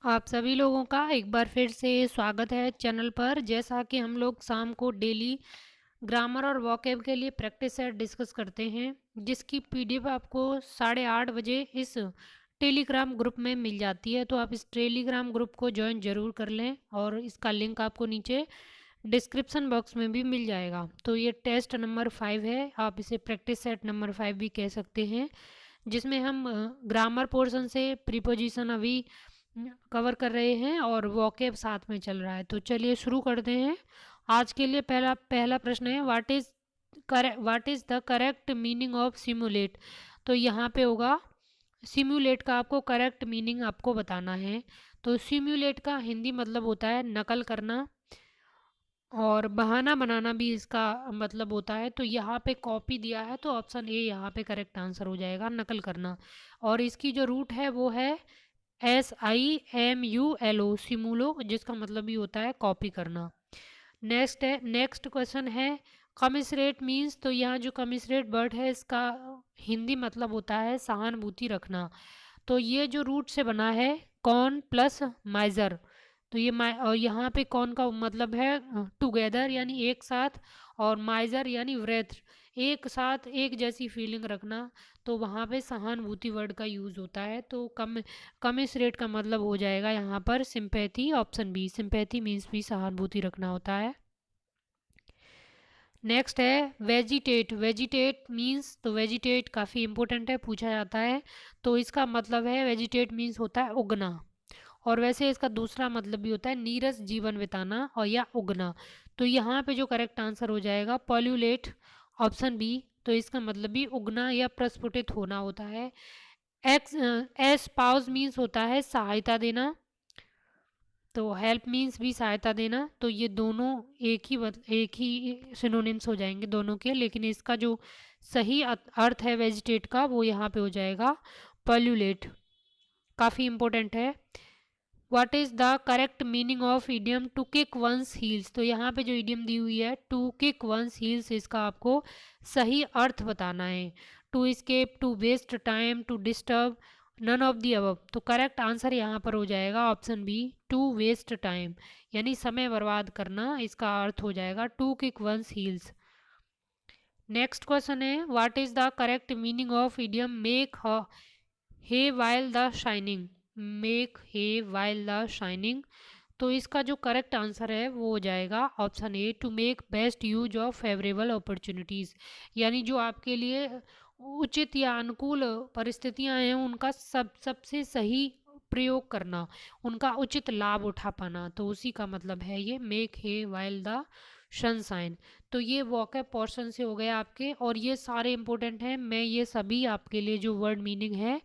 आप सभी लोगों का एक बार फिर से स्वागत है चैनल पर। जैसा कि हम लोग शाम को डेली ग्रामर और वोकैब के लिए प्रैक्टिस सेट डिस्कस करते हैं, जिसकी पीडीएफ आपको 8:30 बजे इस टेलीग्राम ग्रुप में मिल जाती है। तो आप इस टेलीग्राम ग्रुप को ज्वाइन ज़रूर कर लें और इसका लिंक आपको नीचे डिस्क्रिप्शन बॉक्स में भी मिल जाएगा। तो ये टेस्ट नंबर 5 है, आप इसे प्रैक्टिस सेट नंबर 5 भी कह सकते हैं, जिसमें हम ग्रामर पोर्शन से प्रीपोजिशन अभी कवर कर रहे हैं और वोकैब साथ में चल रहा है। तो चलिए शुरू करते हैं। आज के लिए पहला पहला प्रश्न है, what is the correct meaning of simulate. तो यहाँ पे होगा सिमुलेट का आपको करेक्ट मीनिंग आपको बताना है। तो सिमुलेट का हिंदी मतलब होता है नकल करना, और बहाना बनाना भी इसका मतलब होता है। तो यहाँ पे कॉपी दिया है, तो ऑप्शन ए यहाँ पे करेक्ट आंसर हो जाएगा, नकल करना। और इसकी जो रूट है वो है SIMULO, सिमुलो, जिसका मतलब भी होता है कॉपी करना। नेक्स्ट क्वेश्चन है, कमिसरेट मीन्स। तो यहाँ जो कमिसरेट वर्ड है इसका हिंदी मतलब होता है सहानुभूति रखना। तो ये जो रूट से बना है कॉन प्लस माइजर, तो ये और यहाँ पे कौन का मतलब है टुगेदर यानी एक साथ, और माइजर यानी व्रेथ, एक साथ एक जैसी फीलिंग रखना। तो वहाँ पे सहानुभूति वर्ड का यूज़ होता है। तो कमिसरेट का मतलब हो जाएगा यहाँ पर sympathy, option B, sympathy means भी सहानुभूति रखना होता है। नेक्स्ट है वेजिटेट। वेजिटेट मीन्स, तो वेजिटेट काफ़ी इंपॉर्टेंट है, पूछा जाता है। तो इसका मतलब है वेजिटेट मीन्स होता है उगना, और वैसे इसका दूसरा मतलब भी होता है नीरस जीवन बिताना और या उगना। तो यहाँ पे जो करेक्ट आंसर हो जाएगा पॉल्यूलेट, ऑप्शन बी। तो इसका मतलब भी उगना या प्रस्फुटित होना होता है। एस्पाउस मीन्स होता है सहायता देना, तो हेल्प मीन्स भी सहायता देना। तो ये दोनों एक ही सिनोनिम्स हो जाएंगे दोनों के, लेकिन इसका जो सही अर्थ है वेजिटेट का वो यहाँ पे हो जाएगा पॉल्यूलेट, काफ़ी इंपॉर्टेंट है। What is the correct meaning of idiom to kick one's heels. तो यहाँ पे जो इडियम दी हुई है टू किक वंस हील्स, इसका आपको सही अर्थ बताना है। To escape, to waste time, to disturb, none of the above. तो करेक्ट आंसर यहाँ पर हो जाएगा option B, to waste time, यानी समय बर्बाद करना, इसका अर्थ हो जाएगा to kick one's heels. Next question है, what is the correct meaning of idiom make hay while the shining. Make hay while the shining, तो इसका जो करेक्ट आंसर है वो हो जाएगा option A, to make best use of favourable opportunities, यानी जो आपके लिए उचित या अनुकूल परिस्थितियां हैं उनका सबसे सही प्रयोग करना, उनका उचित लाभ उठा पाना। तो उसी का मतलब है ये make hay while the sunshine. तो ये वोकैब पोर्शन से हो गए आपके, और ये सारे इंपॉर्टेंट हैं। मैं ये सभी आपके लिए जो वर्ड मीनिंग है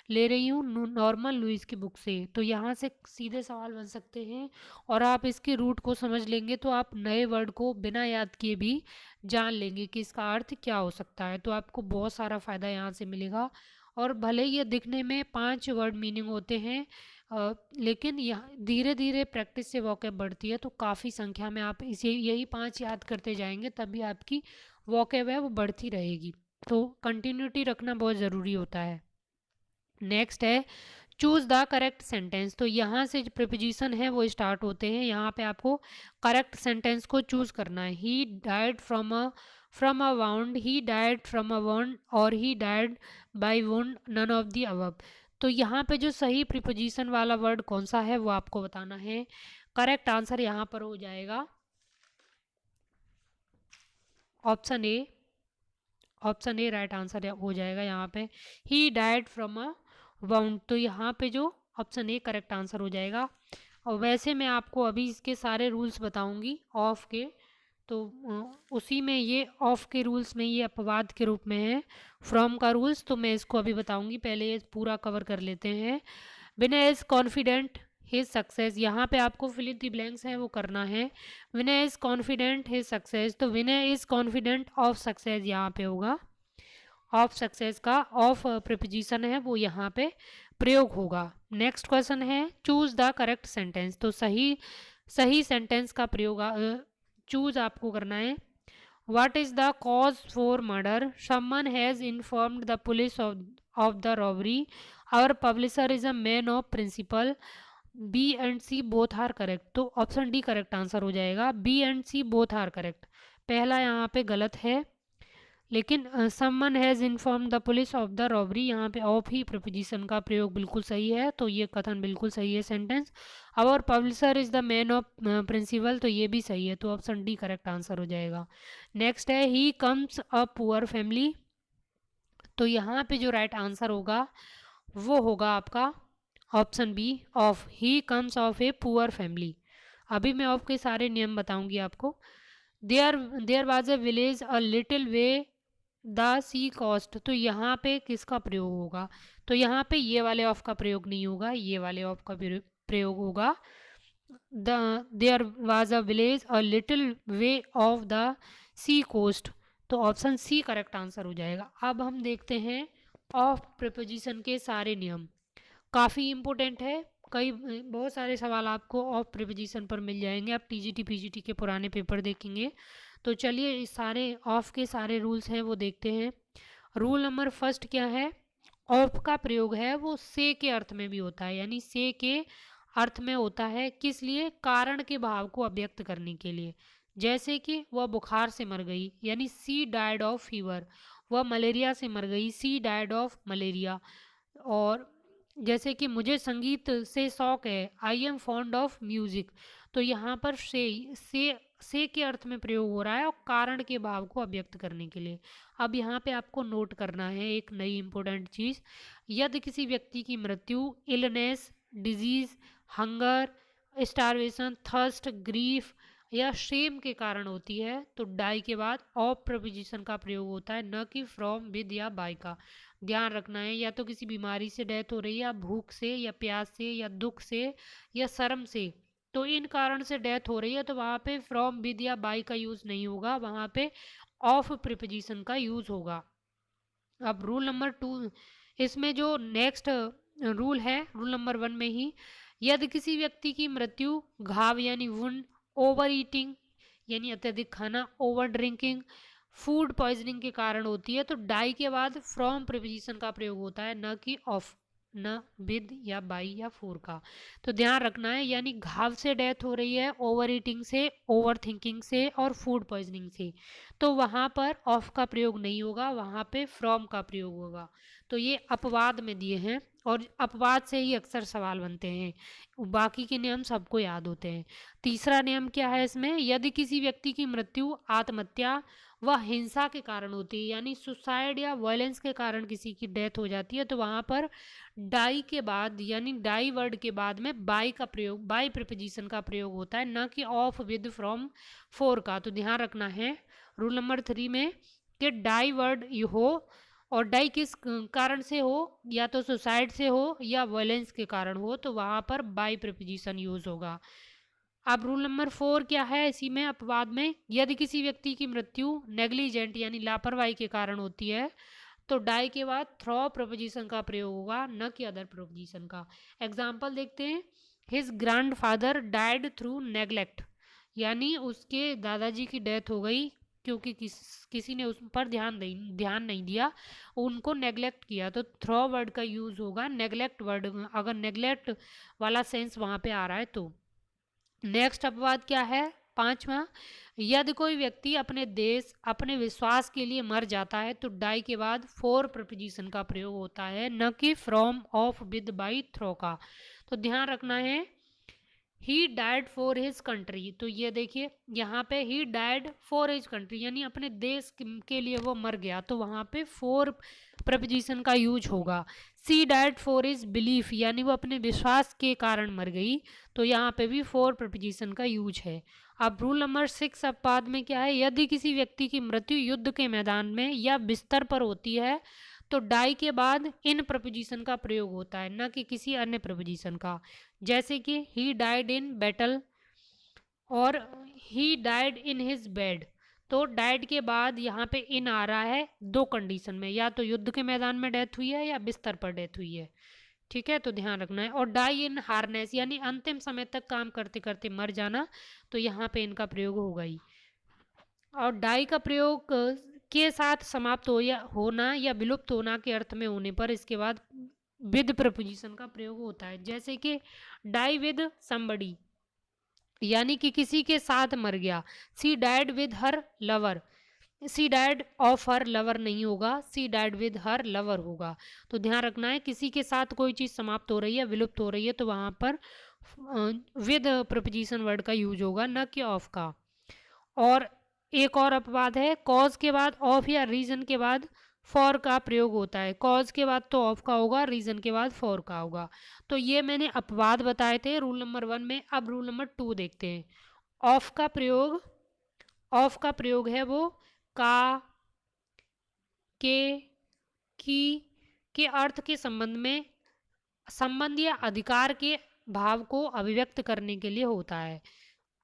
ले रही हूँ नॉर्मल लुइस की बुक से। तो यहाँ से सीधे सवाल बन सकते हैं, और आप इसके रूट को समझ लेंगे तो आप नए वर्ड को बिना याद किए भी जान लेंगे कि इसका अर्थ क्या हो सकता है। तो आपको बहुत सारा फ़ायदा यहाँ से मिलेगा। और भले ये दिखने में 5 वर्ड मीनिंग होते हैं, लेकिन यहाँ धीरे धीरे प्रैक्टिस से वोकैब बढ़ती है, तो काफ़ी संख्या में आप इसे यही 5 याद करते जाएंगे, तभी आपकी वोकैब है वो बढ़ती रहेगी। तो कंटिन्यूटी रखना बहुत ज़रूरी होता है। नेक्स्ट है चूज द करेक्ट सेंटेंस। तो यहाँ से जो प्रिपोजिशन है वो स्टार्ट होते हैं, यहाँ पे आपको करेक्ट सेंटेंस को चूज करना है। He died from a wound, he died from a wound, और he died by wound, none of the above. तो यहाँ पे जो सही प्रिपोजिशन वाला वर्ड कौन सा है वो आपको बताना है। करेक्ट आंसर यहाँ पर हो जाएगा option A. Option A right answer हो जाएगा यहाँ पे, he died from a wound. तो यहाँ पे जो ऑप्शन ए करेक्ट आंसर हो जाएगा। और वैसे मैं आपको अभी इसके सारे रूल्स बताऊंगी ऑफ के, तो उसी में ये ऑफ के रूल्स में ये अपवाद के रूप में है फ्रॉम का रूल्स, तो मैं इसको अभी बताऊंगी। पहले ये पूरा कवर कर लेते हैं। विनय इज कॉन्फिडेंट हिज सक्सेस, यहाँ पे आपको फिल इन द ब्लैंक्स है वो करना है। विनय इज कॉन्फिडेंट हिज सक्सेस, तो विनय इज कॉन्फिडेंट ऑफ सक्सेस यहाँ पे होगा। ऑफ सक्सेस का ऑफ प्रिपोजिशन है वो यहाँ पे प्रयोग होगा। नेक्स्ट क्वेश्चन है चूज द करेक्ट सेंटेंस। तो सही सही सेंटेंस का प्रयोग चूज आपको करना है। What is the cause for murder, someone has informed the police of the robbery, our publisher is a man of principle, B and C both are correct, तो option D correct answer हो जाएगा। B and C both are correct, पहला यहाँ पे गलत है। लेकिन someone has inform the police of the robbery, यहाँ पे ऑफ ही प्रपोजिशन का प्रयोग बिल्कुल सही है, तो ये कथन बिल्कुल सही है sentence. Our publisher is the man of principle, तो ये भी सही है, तो ऑप्शन डी करेक्ट आंसर हो जाएगा। नेक्स्ट है he comes a poor family, तो यहाँ पे जो राइट आंसर होगा वो होगा आपका option B of he comes of a poor family. अभी मैं ऑफ के सारे नियम बताऊंगी आपको। There there was a village a little way the sea coast, तो यहाँ पे किसका प्रयोग होगा, तो यहाँ पे ये वाले ऑफ का प्रयोग नहीं होगा, ये वाले ऑफ का प्रयोग होगा। The there was a village a little way of the sea coast, तो ऑप्शन सी करेक्ट आंसर हो जाएगा। अब हम देखते हैं ऑफ प्रिपोजिशन के सारे नियम, काफ़ी इम्पोर्टेंट है। कई बहुत सारे सवाल आपको ऑफ प्रिपोजिशन पर मिल जाएंगे, आप टीजीटी पीजीटी के पुराने पेपर देखेंगे। तो चलिए इस सारे ऑफ के सारे रूल्स हैं वो देखते हैं। रूल नंबर फर्स्ट क्या है, ऑफ का प्रयोग है वो से के अर्थ में भी होता है, यानी से के अर्थ में होता है किस लिए, कारण के भाव को अभिव्यक्त करने के लिए। जैसे कि वह बुखार से मर गई, यानी सी डाइड ऑफ फीवर, वह मलेरिया से मर गई, सी डाइड ऑफ मलेरिया। और जैसे कि मुझे संगीत से शौक है, I am fond of music, तो यहाँ पर से के अर्थ में प्रयोग हो रहा है और कारण के भाव को अभिव्यक्त करने के लिए। अब यहाँ पे आपको नोट करना है एक नई इंपॉर्टेंट चीज़, यदि किसी व्यक्ति की मृत्यु illness, disease, hunger, starvation, thirst, grief या शेम के कारण होती है, तो डाई के बाद ऑफ प्रपोजिशन का प्रयोग होता है, न कि फ्रॉम, विद या बाय का। ध्यान रखना है, या तो किसी बीमारी से डेथ हो रही है, या भूख से, या प्यास से, या दुख से, या शर्म से, तो इन कारण से डेथ हो रही है, तो वहाँ पे फ्रॉम, विद या बाय का यूज़ नहीं होगा, वहाँ पे ऑफ प्रिपोजिशन का यूज़ होगा। अब रूल नंबर टू, इसमें जो नेक्स्ट रूल है रूल नंबर वन में ही, यदि किसी व्यक्ति की मृत्यु घाव यानी वुंड, ओवर ईटिंग यानी अत्यधिक खाना, ओवर ड्रिंकिंग, फूड पॉइजनिंग के कारण होती है, तो डाई के बाद फ्रॉम प्रिपोजिशन का प्रयोग होता है, न कि ऑफ, न विद या बाई या फोर का। तो ध्यान रखना है, यानी घाव से डेथ हो रही है, ओवर ईटिंग से, ओवर थिंकिंग से और फूड पॉइजनिंग से, तो वहाँ पर ऑफ का प्रयोग नहीं होगा, वहाँ पे फ्रॉम का प्रयोग होगा। तो ये अपवाद में दिए हैं और अपवाद से ही अक्सर सवाल बनते हैं, बाकी के नियम सबको याद होते हैं। तीसरा नियम क्या है इसमें, यदि किसी व्यक्ति की मृत्यु आत्महत्या व हिंसा के कारण होती है, यानी सुसाइड या वायलेंस के कारण किसी की डेथ हो जाती है, तो वहाँ पर डाई के बाद यानी डाई वर्ड के बाद में बाई का प्रयोग, बाई प्रिपोजिशन का प्रयोग होता है, न कि ऑफ, विद, फ्रॉम, फोर का। तो ध्यान रखना है रूल नंबर थ्री में कि डाई वर्ड हो, और डाई किस कारण से हो, या तो सुसाइड से हो या वायलेंस के कारण हो, तो वहाँ पर बाई प्रिपोजिशन यूज होगा। अब रूल नंबर फोर क्या है इसी में अपवाद में, यदि किसी व्यक्ति की मृत्यु नेग्लिजेंट यानी लापरवाही के कारण होती है, तो डाई के बाद थ्रो प्रपोजिशन का प्रयोग होगा, न कि अदर प्रपोजिशन का। एग्जाम्पल देखते हैं, his grand father died through neglect, यानी उसके दादाजी की डेथ हो गई क्योंकि किसी ने उस पर ध्यान नहीं दिया, उनको नेग्लेक्ट किया, तो थ्रो वर्ड का यूज होगा नेग्लेक्ट वर्ड, अगर नेग्लेक्ट वाला सेंस वहाँ पे आ रहा है तो। नेक्स्ट अपवाद क्या है, पांचवा, यदि कोई व्यक्ति अपने देश, अपने विश्वास के लिए मर जाता है, तो डाई के बाद फोर प्रपोजिशन का प्रयोग होता है, न कि from, of, with, by, through का। तो ध्यान रखना है, he died for his country, तो ये देखिए यहाँ पे he died for his country यानी अपने देश के लिए वो मर गया, तो वहाँ पे फोर प्रपोजिशन का यूज होगा। She died for his belief, यानी वो अपने विश्वास के कारण मर गई, तो यहाँ पे भी फोर प्रपोजिशन का यूज है। अब रूल नंबर सिक्स अपवाद में क्या है, यदि किसी व्यक्ति की मृत्यु युद्ध के मैदान में या बिस्तर पर होती है, तो डाई के बाद इन प्रपोजिशन का प्रयोग होता है, न कि किसी अन्य प्रपोजिशन का। जैसे कि ही डाइड इन बैटल और he died in his bed, तो डाइड के बाद यहाँ पे इन आ रहा है दो कंडीशन में, या तो युद्ध के मैदान में डेथ हुई है या बिस्तर पर डेथ हुई है, ठीक है, तो ध्यान रखना है। और डाई इन हार्नेस यानी अंतिम समय तक काम करते करते मर जाना, तो यहाँ पे इनका प्रयोग होगा ही। और डाई का प्रयोग के साथ समाप्त हो या होना या विलुप्त होना के अर्थ में होने पर इसके बाद विद प्रपोजिशन का प्रयोग होता है। जैसे कि डाई विद समबडी, यानी कि किसी के साथ मर गया। She died with her lover, she died of her lover नहीं होगा, she died with her lover होगा। तो ध्यान रखना है, किसी के साथ कोई चीज़ समाप्त हो रही है, विलुप्त हो रही है, तो वहाँ पर विद प्रपोजिशन वर्ड का यूज होगा, न कि ऑफ का। और एक और अपवाद है, कॉज के बाद ऑफ या रीजन के बाद फॉर का प्रयोग होता है। कॉज के बाद तो ऑफ का होगा, रीजन के बाद फॉर का होगा। तो ये मैंने अपवाद बताए थे रूल नंबर 1 में। अब रूल नंबर 2 देखते हैं। ऑफ का प्रयोग, ऑफ का प्रयोग है वो का, के, की के अर्थ के संबंध में, संबंध या अधिकार के भाव को अभिव्यक्त करने के लिए होता है।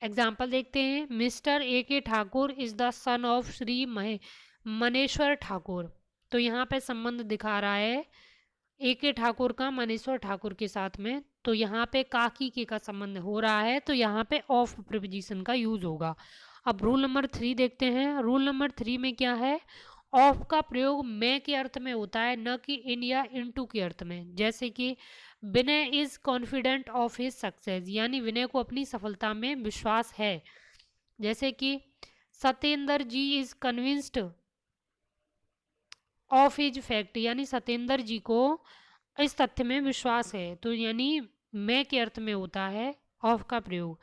एग्जाम्पल देखते हैं। मिस्टर ए के Thakur is the son of Shri Maneswar Thakur. तो यहाँ पे संबंध दिखा रहा है ए के ठाकुर का मनेश्वर ठाकुर के साथ में। तो यहाँ पे काकी के का संबंध हो रहा है, तो यहाँ पे ऑफ प्रिपोजिशन का यूज होगा। अब रूल नंबर 3 देखते हैं। रूल नंबर 3 में क्या है, ऑफ का प्रयोग मैं के अर्थ में होता है, न कि इन या इनटू के अर्थ में। जैसे कि Vinay is confident of his success, यानी विनय को अपनी सफलता में विश्वास है। जैसे कि Satyendra ji is convinced of his fact, यानी सत्येंद्र जी को इस तथ्य में विश्वास है। तो यानी मैं के अर्थ में होता है ऑफ का प्रयोग।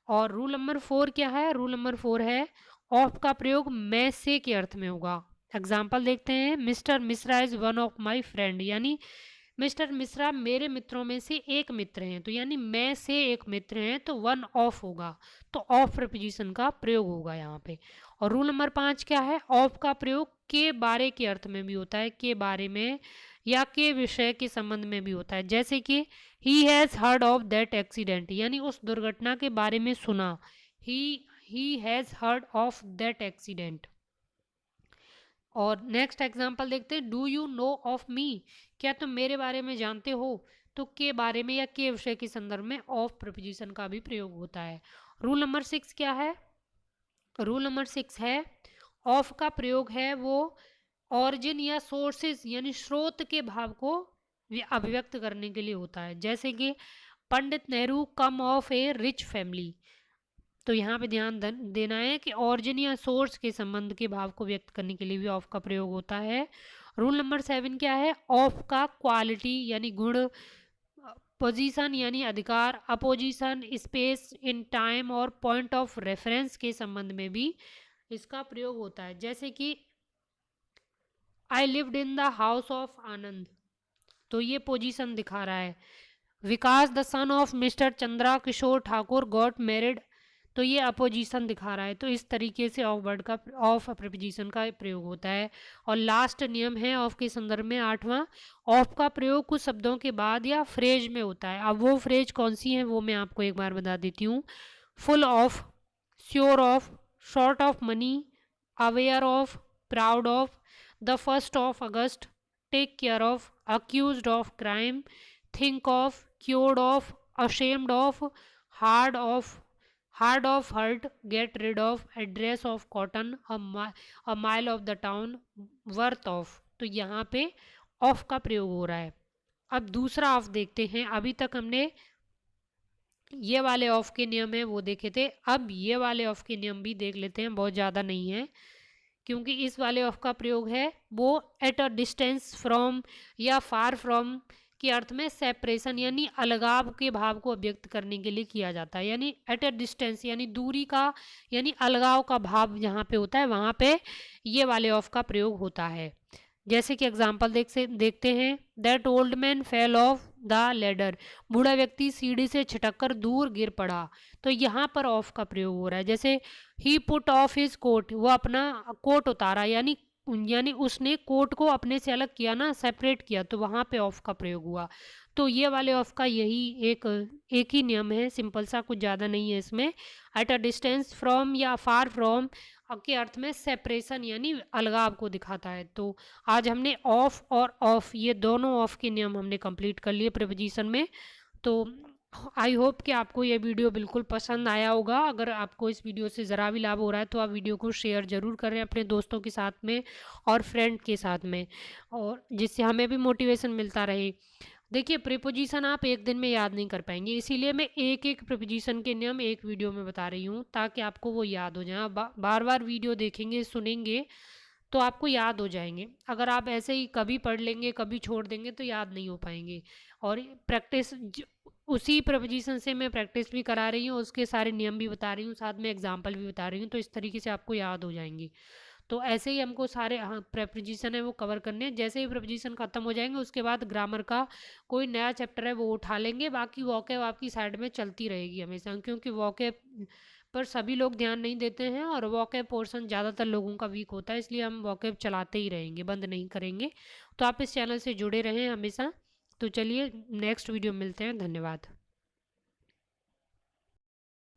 और रूल नंबर 4 क्या है, रूल नंबर 4 है ऑफ का प्रयोग मैं से के अर्थ में होगा। एग्जाम्पल देखते हैं। Mister Mishra is one of my friend, यानी मिस्टर मिश्रा मेरे मित्रों में से एक मित्र हैं। तो यानी मैं से एक मित्र हैं, तो वन ऑफ होगा, तो ऑफ प्रपोजिशन का प्रयोग होगा यहाँ पे। और रूल नंबर 5 क्या है, ऑफ का प्रयोग के बारे के अर्थ में भी होता है, के बारे में या के विषय के संबंध में भी होता है। जैसे कि he has heard of that accident, यानी उस दुर्घटना के बारे में सुना। He has heard of that accident. और नेक्स्ट एग्जाम्पल देखते हैं। Do you know of me, क्या तुम मेरे बारे में जानते हो। तो के बारे में या के विषय के संदर्भ में ऑफ प्रपोजिशन का भी प्रयोग होता है। रूल नंबर 6 क्या है, रूल नंबर 6 है ऑफ का प्रयोग है वो ऑरिजिन या सोर्सेज यानी स्रोत के भाव को अभिव्यक्त करने के लिए होता है। जैसे कि पंडित नेहरू कम ऑफ ए रिच फैमिली। तो यहाँ पे ध्यान देना है कि ऑरिजिन या सोर्स के संबंध के भाव को व्यक्त करने के लिए भी ऑफ का प्रयोग होता है। रूल नंबर 7 क्या है, ऑफ का क्वालिटी यानी गुण, पोजीशन यानी अधिकार, अपोजिशन, स्पेस इन टाइम और पॉइंट ऑफ रेफरेंस के संबंध में भी इसका प्रयोग होता है। जैसे कि I lived in the house of Anand, तो ये पोजीशन दिखा रहा है। Vikas the son of mister Chandra Kishore Thakur got married, तो ये अपोजिशन दिखा रहा है। तो इस तरीके से ऑफ वर्ड का, ऑफ प्रपोजिशन का प्रयोग होता है। और लास्ट नियम है ऑफ के संदर्भ में 8वां, ऑफ का प्रयोग कुछ शब्दों के बाद या फ्रेज में होता है। अब वो फ्रेज कौन सी है वो मैं आपको एक बार बता देती हूँ। Full of, sure of, short of money, aware of, proud of, the 1st of August, take care of, accused of crime, think of, cured of, ashamed of, hard of, hard of hurt, get rid of, address of cotton, a mile of the town, worth of। तो यहाँ पे of का प्रयोग हो रहा है। अब दूसरा ऑफ देखते हैं। अभी तक हमने ये वाले ऑफ के नियम है वो देखे थे, अब ये वाले ऑफ के नियम भी देख लेते हैं, बहुत ज़्यादा नहीं है। क्योंकि इस वाले ऑफ का प्रयोग है वो एट अ डिस्टेंस फ्रॉम या फार फ्रॉम के अर्थ में सेपरेशन यानी अलगाव के भाव को अभिव्यक्त करने के लिए किया जाता है। यानी एट अ डिस्टेंस यानी दूरी का यानी अलगाव का भाव जहाँ पे होता है वहाँ पे ये वाले ऑफ का प्रयोग होता है। जैसे कि एग्जाम्पल देखते हैं। That old man fell off the ladder, बूढ़ा व्यक्ति सीढ़ी से छिटक दूर गिर पड़ा। तो यहाँ पर ऑफ का प्रयोग हो रहा है। जैसे ही पुट ऑफ हिज कोट, वो अपना कोट उतारा, यानी उसने कोट को अपने से अलग किया ना, सेपरेट किया, तो वहाँ पे ऑफ का प्रयोग हुआ। तो ये वाले ऑफ का यही एक ही नियम है, सिंपल सा, कुछ ज़्यादा नहीं है इसमें। एट अ डिस्टेंस फ्रॉम या फार फ्रॉम के अर्थ में सेपरेशन यानी अलगाव को दिखाता है। तो आज हमने ऑफ और ऑफ ये दोनों ऑफ के नियम हमने कंप्लीट कर लिए प्रीपोजिशन में। तो आई होप कि आपको ये वीडियो बिल्कुल पसंद आया होगा। अगर आपको इस वीडियो से ज़रा भी लाभ हो रहा है तो आप वीडियो को शेयर ज़रूर करें अपने दोस्तों के साथ में और फ्रेंड के साथ में, और जिससे हमें भी मोटिवेशन मिलता रहे। देखिए प्रीपोजिशन आप एक दिन में याद नहीं कर पाएंगे, इसीलिए मैं एक एक प्रीपोजिशन के नियम एक वीडियो में बता रही हूँ ताकि आपको वो याद हो जाए। आप बार बार वीडियो देखेंगे सुनेंगे तो आपको याद हो जाएंगे। अगर आप ऐसे ही कभी पढ़ लेंगे कभी छोड़ देंगे तो याद नहीं हो पाएंगे। और प्रैक्टिस उसी प्रपोजिशन से मैं प्रैक्टिस भी करा रही हूँ, उसके सारे नियम भी बता रही हूँ, साथ में एग्जाम्पल भी बता रही हूँ, तो इस तरीके से आपको याद हो जाएंगे। तो ऐसे ही हमको सारे हाँ प्रपोजिशन है वो कवर करने हैं। जैसे ही प्रपोजिशन खत्म हो जाएंगे उसके बाद ग्रामर का कोई नया चैप्टर है वो उठा लेंगे, बाकी वॉकेब आपकी साइड में चलती रहेगी हमेशा, क्योंकि वॉकेब पर सभी लोग ध्यान नहीं देते हैं और वॉकेब पोर्शन ज़्यादातर लोगों का वीक होता है, इसलिए हम वॉकेब चलाते ही रहेंगे, बंद नहीं करेंगे। तो आप इस चैनल से जुड़े रहें हमेशा। तो चलिए नेक्स्ट वीडियो मिलते हैं, धन्यवाद।